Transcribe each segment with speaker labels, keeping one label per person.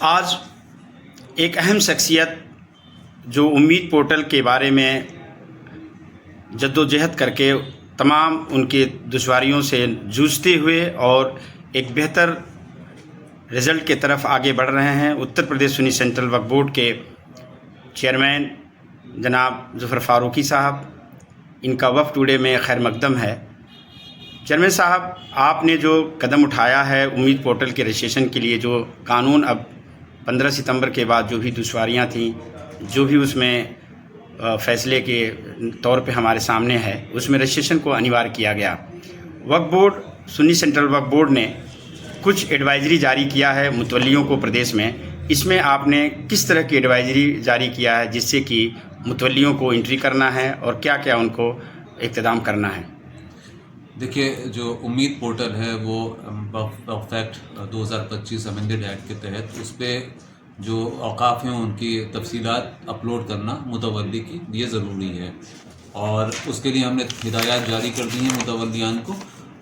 Speaker 1: आज एक अहम शख्सियत जो उम्मीद पोर्टल के बारे में जद्दोजहद करके तमाम उनके दुश्वारियों से जूझते हुए और एक बेहतर रिज़ल्ट की तरफ आगे बढ़ रहे हैं, उत्तर प्रदेश सुन्नी सेंट्रल वक्फ बोर्ड के चेयरमैन जनाब ज़फ़र फ़ारूकी साहब, इनका वफ़ टुडे में खैर मकदम है। चेयरमैन साहब, आपने जो कदम उठाया है उम्मीद पोर्टल के रजिस्ट्रेशन के लिए, जो कानून अब 15 सितंबर के बाद जो भी दुश्वारियाँ थीं, जो भी उसमें फ़ैसले के तौर पे हमारे सामने है, उसमें रजिस्ट्रेशन को अनिवार्य किया गया। वक्फ बोर्ड, सुन्नी सेंट्रल वक्फ बोर्ड ने कुछ एडवाइजरी जारी किया है मुतवल्लियों को प्रदेश में। इसमें आपने किस तरह की एडवाइजरी जारी किया है जिससे कि मुतवल्लियों को एंट्री करना है और क्या क्या उनको इक़्तिदाम करना है?
Speaker 2: देखिए, जो उम्मीद पोर्टल है वो वक्फ एक्ट 2025 अमेंडेड एक्ट के तहत उस पर जो औकाफ हैं उनकी तफसीलात अपलोड करना मुतवल्ली की ये ज़रूरी है, और उसके लिए हमने हिदायत जारी कर दी हैं मुतवल्लियान को।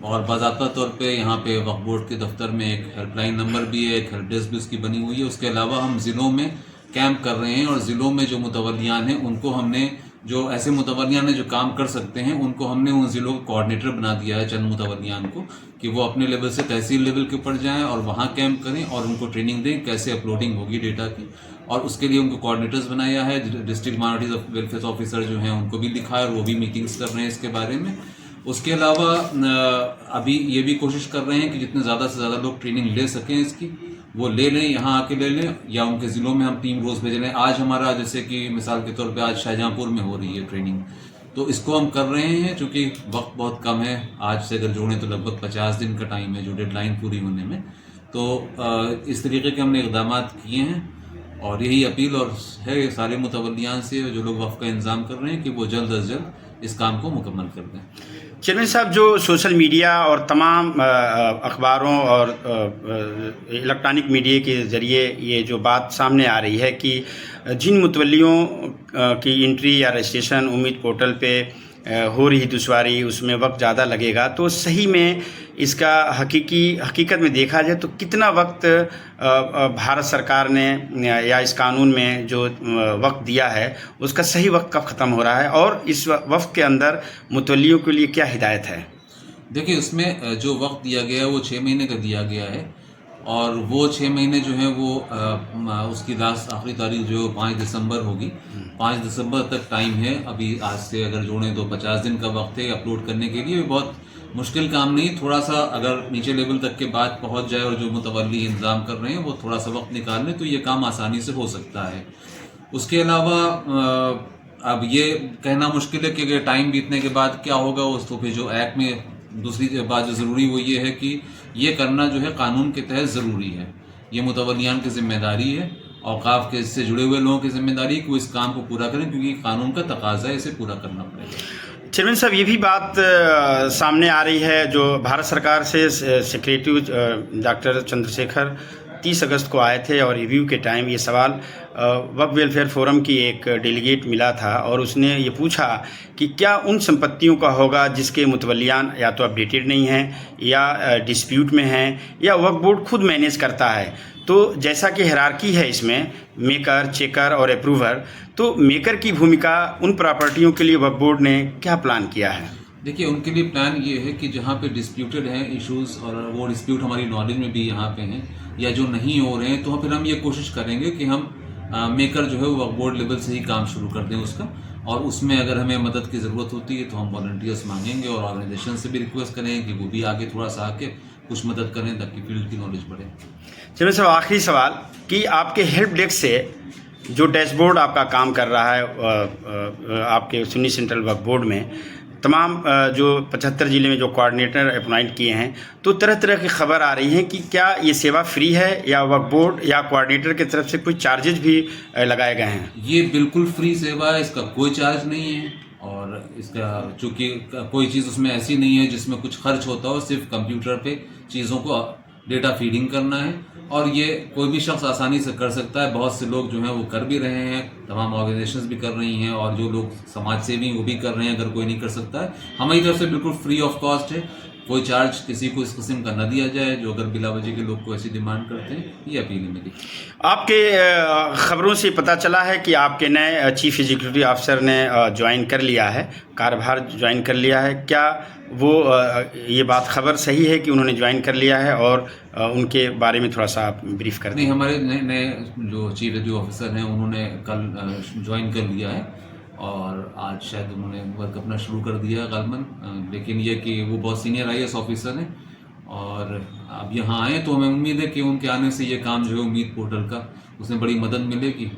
Speaker 2: और बाज़ाब्ता तौर पे यहाँ पे वक्फ बोर्ड के दफ्तर में एक हेल्पलाइन नंबर भी है, एक हेल्प डेस्क भी उसकी बनी हुई है। उसके अलावा हम ज़िलों में कैंप कर रहे हैं और ज़िलों में जो मुतवल्लियान हैं उनको हमने, जो ऐसे मुतवल्लियान हैं जो काम कर सकते हैं, उनको हमने उन ज़िलों को कोऑर्डिनेटर बना दिया है, चंद मुतवल्लियान को, कि वो अपने लेवल से तहसील लेवल के ऊपर जाएं और वहाँ कैंप करें और उनको ट्रेनिंग दें कैसे अपलोडिंग होगी डेटा की। और उसके लिए उनको कोऑर्डिनेटर्स बनाया है। डिस्ट्रिक्ट माइनॉरिटीज़ वेलफेयर ऑफिसर जो हैं उनको भी लिखा है और वो भी मीटिंग्स कर रहे हैं इसके बारे में। उसके अलावा अभी ये भी कोशिश कर रहे हैं कि जितने ज़्यादा से ज़्यादा लोग ट्रेनिंग ले सकें इसकी, वो ले लें, यहाँ आके ले लें, या उनके ज़िलों में हम टीम रोज़ भेज रहे हैं। आज हमारा, जैसे कि मिसाल के तौर पे आज शाहजहाँपुर में हो रही है ट्रेनिंग, तो इसको हम कर रहे हैं चूँकि वक्त बहुत कम है। आज से अगर जोड़ें तो लगभग 50 दिन का टाइम है जो डेडलाइन पूरी होने में। तो इस तरीके के हमने इक़दाम किए हैं और यही अपील और है सारे मुतवल्लियान से जो लोग वक्फ का इंतज़ाम कर रहे हैं कि वो जल्द अज जल्द इस काम को मुकम्मल कर दें।
Speaker 1: चेयरमैन साहब, जो सोशल मीडिया और तमाम अखबारों और इलेक्ट्रॉनिक मीडिया के ज़रिए ये जो बात सामने आ रही है कि जिन मुतवल्लियों की एंट्री या रजिस्ट्रेशन उम्मीद पोर्टल पे हो रही दुश्वारी, उसमें वक्त ज़्यादा लगेगा, तो सही में इसका हकीकत में देखा जाए तो कितना वक्त भारत सरकार ने या इस कानून में जो वक्त दिया है उसका सही वक्त कब ख़त्म हो रहा है और इस वक्त के अंदर मुतवल्लियों के लिए क्या हिदायत है?
Speaker 2: देखिए, उसमें जो वक्त दिया गया है वो 6 महीने का दिया गया है, और वो 6 महीने जो है वो उसकी लास्ट आखिरी तारीख जो 5 दिसंबर होगी। 5 दिसंबर तक टाइम है। अभी आज से अगर जोड़ें तो 50 दिन का वक्त है अपलोड करने के लिए। बहुत मुश्किल काम नहीं, थोड़ा सा अगर नीचे लेवल तक के बात पहुंच जाए और जो मुतवल्ली इंतज़ाम कर रहे हैं वो थोड़ा सा वक्त निकाल लें तो ये काम आसानी से हो सकता है। उसके अलावा अब ये कहना मुश्किल है कि अगर टाइम बीतने के बाद क्या होगा, उस तो फिर जो एक्ट में दूसरी बात जो ज़रूरी वो ये है कि ये करना जो है कानून के तहत ज़रूरी है। ये मुतवल्लियान की ज़िम्मेदारी है, औकाफ के इससे जुड़े हुए लोगों की ज़िम्मेदारी कि वो इस काम को पूरा करें, क्योंकि कानून का तकाजा है, इसे पूरा करना पड़ेगा।
Speaker 1: चेयरमैन साहब, ये भी बात सामने आ रही है, जो भारत सरकार से सेक्रेटरी डॉक्टर चंद्रशेखर 30 अगस्त को आए थे और रिव्यू के टाइम ये सवाल वक्फ वेलफेयर फोरम की एक डेलीगेट मिला था और उसने ये पूछा कि क्या उन संपत्तियों का होगा जिसके मुतवल्लियान या तो अपडेटेड नहीं हैं या डिस्प्यूट में हैं या वक्फ बोर्ड खुद मैनेज करता है। तो जैसा कि हायरार्की है इसमें मेकर, चेकर और अप्रूवर, तो मेकर की भूमिका उन प्रॉपर्टियों के लिए वक्फ बोर्ड ने क्या प्लान किया है?
Speaker 2: देखिए, उनके लिए प्लान ये है कि जहाँ पे डिस्प्यूटेड हैं इश्यूज़ और वो डिस्प्यूट हमारी नॉलेज में भी यहाँ पे हैं या जो नहीं हो रहे हैं, तो फिर हम ये कोशिश करेंगे कि हम मेकर जो है वो वक्फ बोर्ड लेवल से ही काम शुरू कर दें उसका, और उसमें अगर हमें मदद की ज़रूरत होती है तो हम वॉलंटियर्स मांगेंगे और ऑर्गेनाइजेशन से भी रिक्वेस्ट करेंगे कि वो भी आगे थोड़ा सा आके कुछ मदद करें ताकि फील्ड की नॉलेज बढ़े।
Speaker 1: चलिए साहब, आखिरी सवाल कि आपके हेल्प डेस्क से जो डैशबोर्ड आपका काम कर रहा है आपके सुन्नी सेंट्रल वक्फ बोर्ड में, तमाम जो 75 ज़िले में जो कोऑर्डिनेटर अपॉइंट किए हैं, तो तरह तरह की खबर आ रही है कि क्या ये सेवा फ्री है या वक्फ बोर्ड या कोऑर्डिनेटर की तरफ से कुछ चार्जेज भी लगाए गए हैं?
Speaker 2: ये बिल्कुल फ्री सेवा है, इसका कोई चार्ज नहीं है, और इसका चूँकि कोई चीज़ उसमें ऐसी नहीं है जिसमें कुछ खर्च होता हो, सिर्फ कंप्यूटर पे चीज़ों को डेटा फीडिंग करना है, और ये कोई भी शख्स आसानी से कर सकता है। बहुत से लोग जो हैं वो कर भी रहे हैं, तमाम ऑर्गेनाइजेशंस भी कर रही हैं, और जो लोग समाज सेवी वो भी कर रहे हैं अगर कोई नहीं कर सकता है। हमारी तरफ से बिल्कुल फ्री ऑफ कॉस्ट है। कोई चार्ज किसी को इस किस्म का न दिया जाए जो अगर बिला वजह के लोग को ऐसी डिमांड करते हैं, ये अपील है मेरी।
Speaker 1: आपके ख़बरों से पता चला है कि आपके नए चीफ एग्जीक्यूटिव ऑफिसर ने ज्वाइन कर लिया है, कार्यभार ज्वाइन कर लिया है। क्या वो ये बात खबर सही है कि उन्होंने ज्वाइन कर लिया है, और उनके बारे में थोड़ा सा आप ब्रीफ कर दें।
Speaker 2: नहीं, हमारे नए जो चीफ एग्जीक्यूटिव ऑफिसर हैं उन्होंने कल ज्वाइन कर लिया है और आज शायद उन्होंने वर्क अपना शुरू कर दिया है गालमन। लेकिन ये कि वो बहुत सीनियर IAS ऑफिसर हैं और अब यहाँ आए तो हमें उम्मीद है कि उनके आने से ये काम जो है उम्मीद पोर्टल का, उसमें बड़ी मदद मिलेगी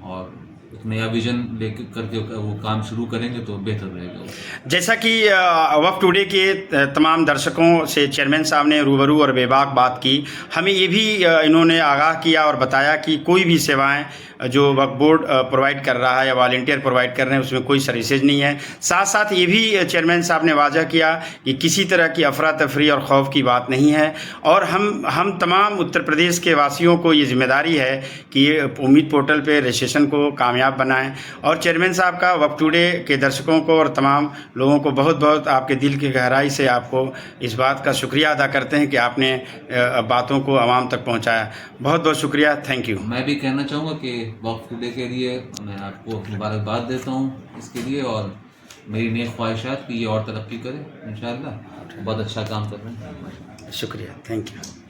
Speaker 2: और एक नया विजन लेकर करके वो काम शुरू करेंगे तो बेहतर रहेगा।
Speaker 1: जैसा कि वक्त टुडे के तमाम दर्शकों से चेयरमैन साहब ने रूबरू और बेबाक बात की, हमें ये भी इन्होंने आगाह किया और बताया कि कोई भी सेवाएं जो वक्फ बोर्ड प्रोवाइड कर रहा है या वॉलंटियर प्रोवाइड कर रहे हैं उसमें कोई सर्विसेज नहीं है। साथ साथ ये भी चेयरमैन साहब ने वाज़ह किया कि किसी तरह की अफरा तफरी और खौफ की बात नहीं है, और हम तमाम उत्तर प्रदेश के वासियों को ये जिम्मेदारी है कि ये उम्मीद पोर्टल पे रजिस्ट्रेशन को कामयाब बनाएं। और चेयरमैन साहब का वक्त टुडे के दर्शकों को और तमाम लोगों को बहुत बहुत आपके दिल की गहराई से आपको इस बात का शुक्रिया अदा करते हैं कि आपने बातों को आवाम तक पहुँचाया। बहुत बहुत शुक्रिया, थैंक यू।
Speaker 2: मैं भी कहना चाहूँगा कि वक्फ टुडे के लिए मैं आपको मुबारकबाद देता हूँ इसके लिए, और मेरी नेक ख्वाहिशात कि ये और तरक्की करे इंशाअल्लाह। बहुत अच्छा काम कर रहे हैं।
Speaker 1: शुक्रिया, थैंक यू।